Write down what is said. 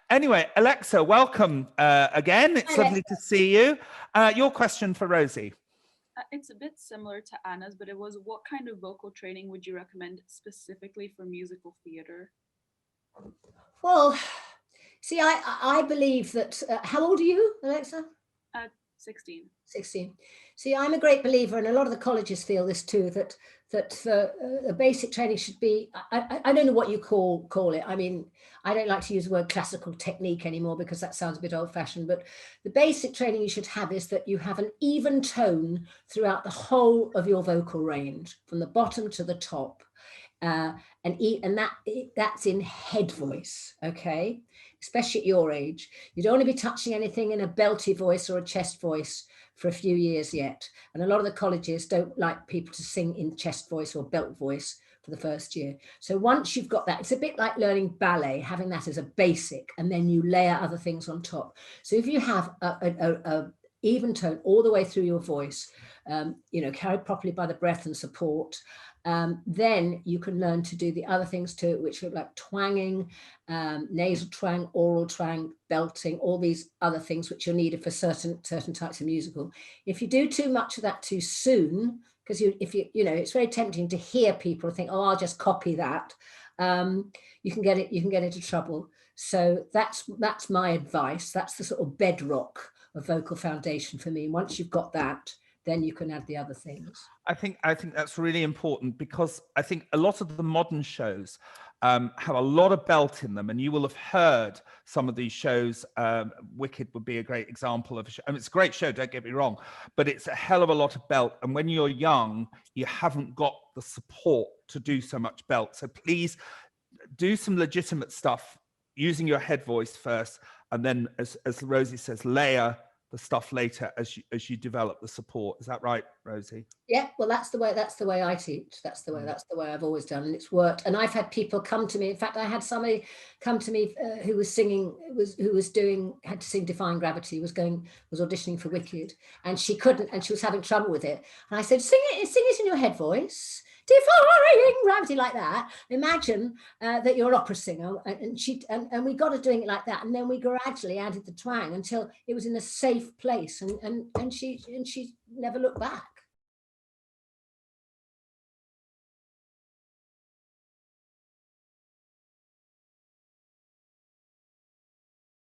Anyway, Alexa, welcome again. It's lovely to see you. Your question for Rosie. It's a bit similar to Anna's, but it was, what kind of vocal training would you recommend specifically for musical theatre? Well, see, I believe that, how old are you, Alexa? 16. 16. See, I'm a great believer, and a lot of the colleges feel this too, that the basic training should be, I don't know what you call it. I mean, I don't like to use the word classical technique anymore because that sounds a bit old-fashioned, but the basic training you should have is that you have an even tone throughout the whole of your vocal range, from the bottom to the top. And that's in head voice, okay? Especially at your age. You don't want to be touching anything in a belty voice or a chest voice for a few years yet. And a lot of the colleges don't like people to sing in chest voice or belt voice for the first year. So once you've got that, it's a bit like learning ballet, having that as a basic, and then you layer other things on top. So if you have a even tone all the way through your voice, carried properly by the breath and support, then you can learn to do the other things too, which look like twanging, nasal twang, oral twang, belting, all these other things which are needed for certain types of musical. If you do too much of that too soon, because it's very tempting to hear people think, oh, I'll just copy that. You can get into trouble. So that's my advice. That's the sort of bedrock of vocal foundation for me. Once you've got that, then you can add the other things. I think that's really important, because I think a lot of the modern shows have a lot of belt in them, and you will have heard some of these shows. Wicked would be a great example of a show. I mean, it's a great show, don't get me wrong, but it's a hell of a lot of belt. And when you're young, you haven't got the support to do so much belt. So please do some legitimate stuff using your head voice first, and then, as Rosie says, layer the stuff later as you develop the support. Is that right, Rosie? Yeah, well, that's the way I teach. That's the way I've always done, and it's worked. And I've had people come to me. In fact, I had somebody come to me who was singing, had to sing Defying Gravity, was auditioning for Wicked, and she couldn't, and she was having trouble with it. And I said, sing it in your head voice. Defying gravity, like that. Imagine that you're an opera singer, and we got her doing it like that, and then we gradually added the twang until it was in a safe place, and she never looked back.